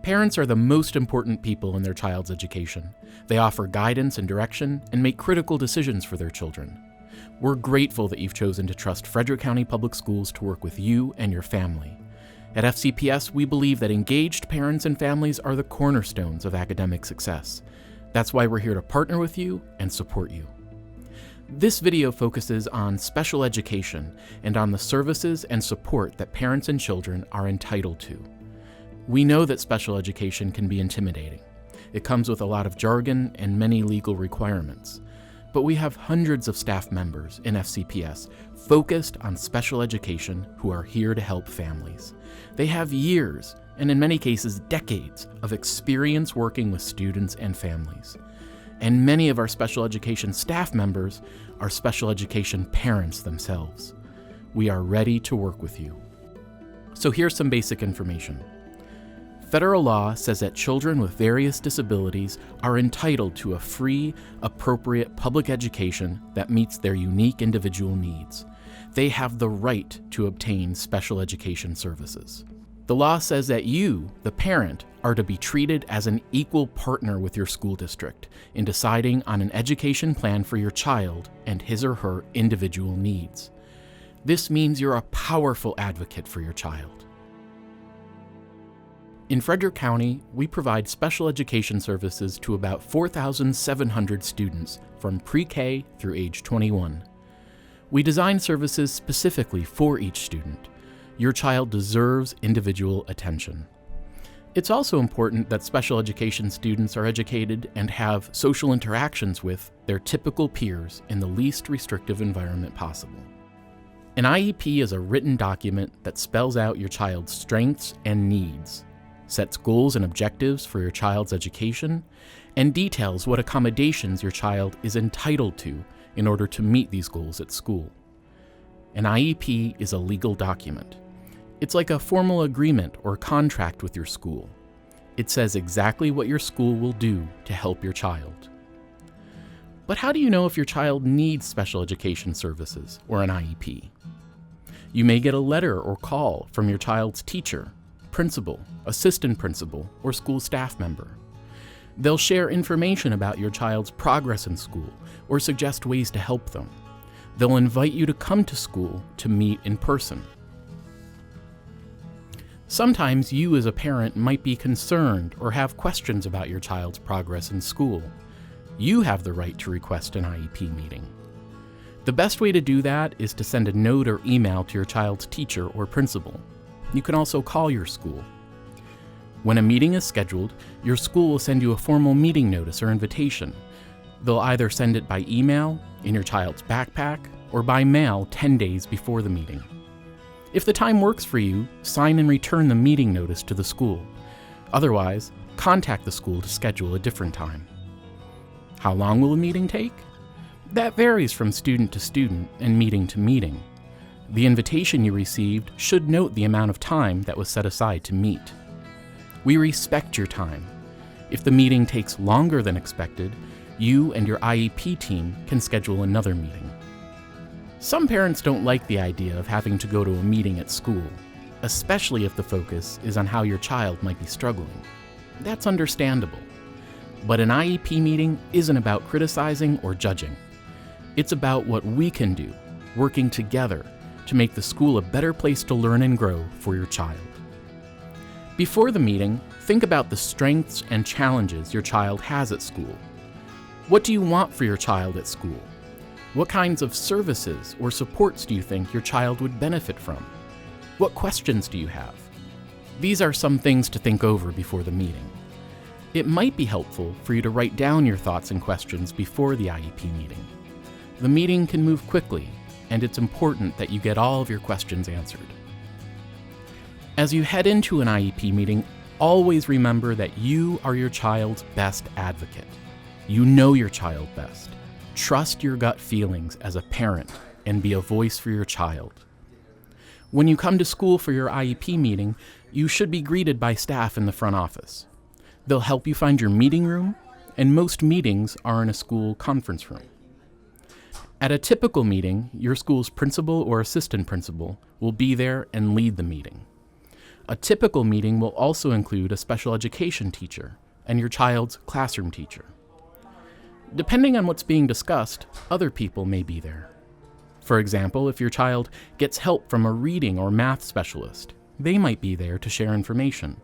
Parents are the most important people in their child's education. They offer guidance and direction and make critical decisions for their children. We're grateful that you've chosen to trust Frederick County Public Schools to work with you and your family. At FCPS, we believe that engaged parents and families are the cornerstones of academic success. That's why we're here to partner with you and support you. This video focuses on special education and on the services and support that parents and children are entitled to. We know that special education can be intimidating. It comes with a lot of jargon and many legal requirements. But we have hundreds of staff members in FCPS focused on special education who are here to help families. They have years, and in many cases decades, of experience working with students and families. And many of our special education staff members are special education parents themselves. We are ready to work with you. So here's some basic information. Federal law says that children with various disabilities are entitled to a free, appropriate public education that meets their unique individual needs. They have the right to obtain special education services. The law says that you, the parent, are to be treated as an equal partner with your school district in deciding on an education plan for your child and his or her individual needs. This means you're a powerful advocate for your child. In Frederick County, we provide special education services to about 4,700 students from pre-K through age 21. We design services specifically for each student. Your child deserves individual attention. It's also important that special education students are educated and have social interactions with their typical peers in the least restrictive environment possible. An IEP is a written document that spells out your child's strengths and needs, sets goals and objectives for your child's education, and details what accommodations your child is entitled to in order to meet these goals at school. An IEP is a legal document. It's like a formal agreement or contract with your school. It says exactly what your school will do to help your child. But how do you know if your child needs special education services or an IEP? You may get a letter or call from your child's teacher, principal, assistant principal, or school staff member. They'll share information about your child's progress in school or suggest ways to help them. They'll invite you to come to school to meet in person. Sometimes you as a parent might be concerned or have questions about your child's progress in school. You have the right to request an IEP meeting. The best way to do that is to send a note or email to your child's teacher or principal. You can also call your school. When a meeting is scheduled, your school will send you a formal meeting notice or invitation. They'll either send it by email, in your child's backpack, or by mail 10 days before the meeting. If the time works for you, sign and return the meeting notice to the school. Otherwise, contact the school to schedule a different time. How long will a meeting take? That varies from student to student and meeting to meeting. The invitation you received should note the amount of time that was set aside to meet. We respect your time. If the meeting takes longer than expected, you and your IEP team can schedule another meeting. Some parents don't like the idea of having to go to a meeting at school, especially if the focus is on how your child might be struggling. That's understandable. But an IEP meeting isn't about criticizing or judging. It's about what we can do, working together to make the school a better place to learn and grow for your child. Before the meeting, think about the strengths and challenges your child has at school. What do you want for your child at school? What kinds of services or supports do you think your child would benefit from? What questions do you have? These are some things to think over before the meeting. It might be helpful for you to write down your thoughts and questions before the IEP meeting. The meeting can move quickly, and it's important that you get all of your questions answered. As you head into an IEP meeting, always remember that you are your child's best advocate. You know your child best. Trust your gut feelings as a parent and be a voice for your child. When you come to school for your IEP meeting, you should be greeted by staff in the front office. They'll help you find your meeting room, and most meetings are in a school conference room. At a typical meeting, your school's principal or assistant principal will be there and lead the meeting. A typical meeting will also include a special education teacher and your child's classroom teacher. Depending on what's being discussed, other people may be there. For example, if your child gets help from a reading or math specialist, they might be there to share information.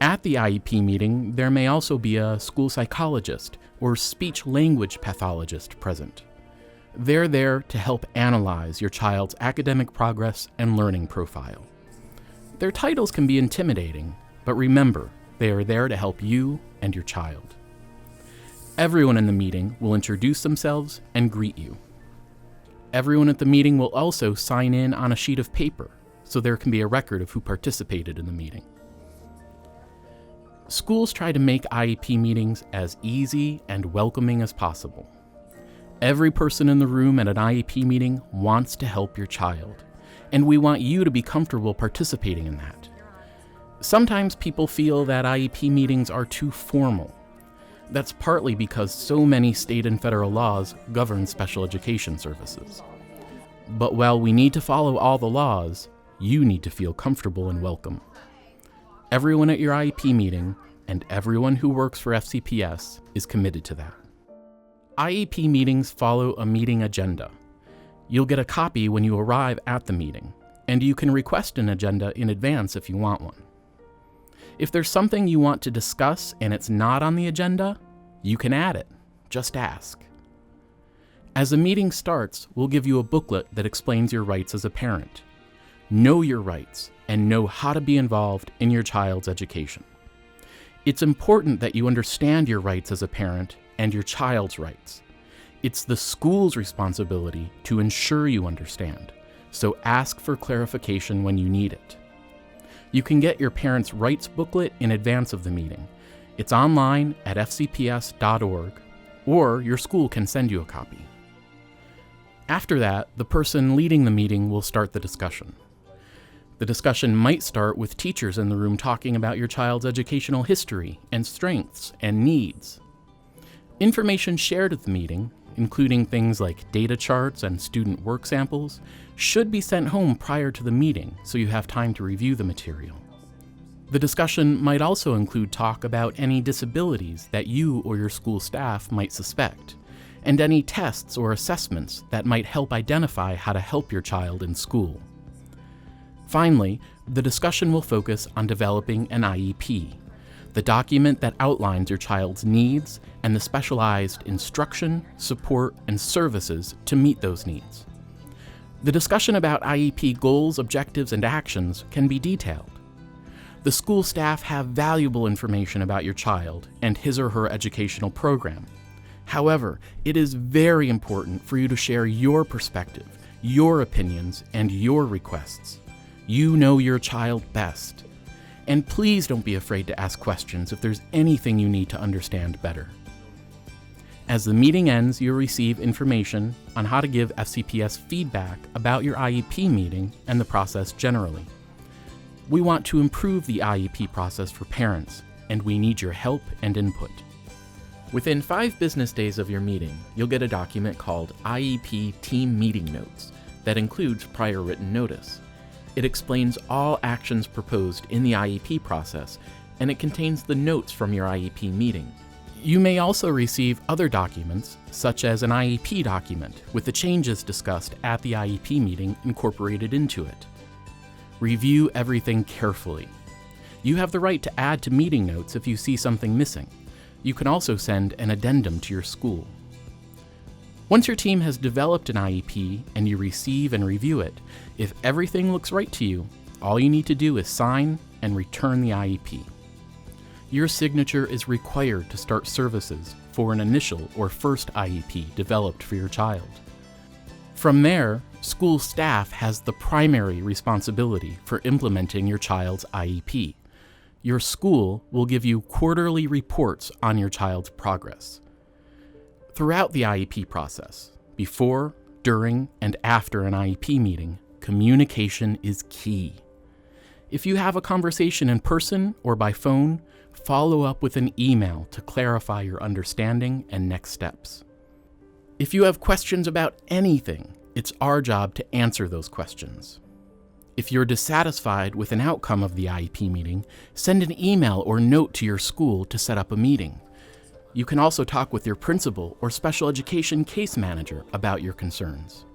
At the IEP meeting, there may also be a school psychologist or speech-language pathologist present. They're there to help analyze your child's academic progress and learning profile. Their titles can be intimidating, but remember, they are there to help you and your child. Everyone in the meeting will introduce themselves and greet you. Everyone at the meeting will also sign in on a sheet of paper, so there can be a record of who participated in the meeting. Schools try to make IEP meetings as easy and welcoming as possible. Every person in the room at an IEP meeting wants to help your child, and we want you to be comfortable participating in that. Sometimes people feel that IEP meetings are too formal. That's partly because so many state and federal laws govern special education services. But while we need to follow all the laws, you need to feel comfortable and welcome. Everyone at your IEP meeting and everyone who works for FCPS is committed to that. IEP meetings follow a meeting agenda. You'll get a copy when you arrive at the meeting, and you can request an agenda in advance if you want one. If there's something you want to discuss and it's not on the agenda, you can add it. Just ask. As the meeting starts, we'll give you a booklet that explains your rights as a parent. Know your rights and know how to be involved in your child's education. It's important that you understand your rights as a parent and your child's rights. It's the school's responsibility to ensure you understand, so ask for clarification when you need it. You can get your parents' rights booklet in advance of the meeting. It's online at fcps.org, or your school can send you a copy. After that, the person leading the meeting will start the discussion. The discussion might start with teachers in the room talking about your child's educational history and strengths and needs. Information shared at the meeting, including things like data charts and student work samples, should be sent home prior to the meeting so you have time to review the material. The discussion might also include talk about any disabilities that you or your school staff might suspect, and any tests or assessments that might help identify how to help your child in school. Finally, the discussion will focus on developing an IEP, the document that outlines your child's needs and the specialized instruction, support, and services to meet those needs. The discussion about IEP goals, objectives, and actions can be detailed. The school staff have valuable information about your child and his or her educational program. However, it is very important for you to share your perspective, your opinions, and your requests. You know your child best. And please don't be afraid to ask questions if there's anything you need to understand better. As the meeting ends, you'll receive information on how to give FCPS feedback about your IEP meeting and the process generally. We want to improve the IEP process for parents, and we need your help and input. Within 5 business days of your meeting, you'll get a document called IEP Team Meeting Notes that includes prior written notice. It explains all actions proposed in the IEP process, and it contains the notes from your IEP meeting. You may also receive other documents, such as an IEP document with the changes discussed at the IEP meeting incorporated into it. Review everything carefully. You have the right to add to meeting notes if you see something missing. You can also send an addendum to your school. Once your team has developed an IEP and you receive and review it, if everything looks right to you, all you need to do is sign and return the IEP. Your signature is required to start services for an initial or first IEP developed for your child. From there, school staff has the primary responsibility for implementing your child's IEP. Your school will give you quarterly reports on your child's progress. Throughout the IEP process, before, during, and after an IEP meeting, communication is key. If you have a conversation in person or by phone, follow up with an email to clarify your understanding and next steps. If you have questions about anything, it's our job to answer those questions. If you're dissatisfied with an outcome of the IEP meeting, send an email or note to your school to set up a meeting. You can also talk with your principal or special education case manager about your concerns.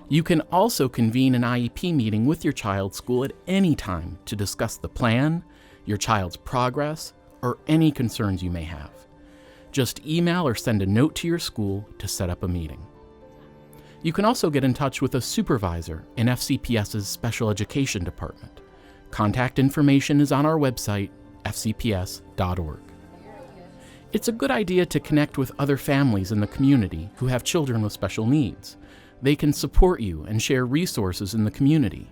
You can also convene an IEP meeting with your child's school at any time to discuss the plan, your child's progress, or any concerns you may have. Just email or send a note to your school to set up a meeting. You can also get in touch with a supervisor in FCPS's Special Education Department. Contact information is on our website, fcps.org. It's a good idea to connect with other families in the community who have children with special needs. They can support you and share resources in the community.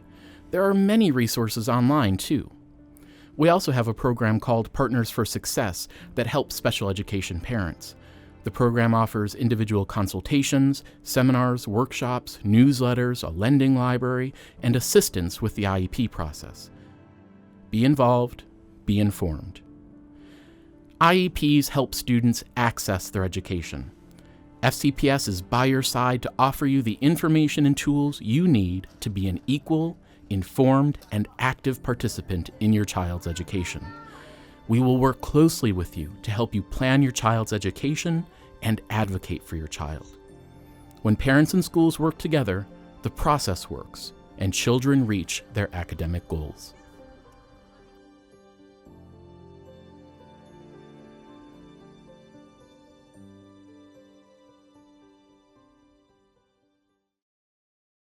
There are many resources online, too. We also have a program called Partners for Success that helps special education parents. The program offers individual consultations, seminars, workshops, newsletters, a lending library, and assistance with the IEP process. Be involved, be informed. IEPs help students access their education. FCPS is by your side to offer you the information and tools you need to be an equal, informed, and active participant in your child's education. We will work closely with you to help you plan your child's education and advocate for your child. When parents and schools work together, the process works, and children reach their academic goals.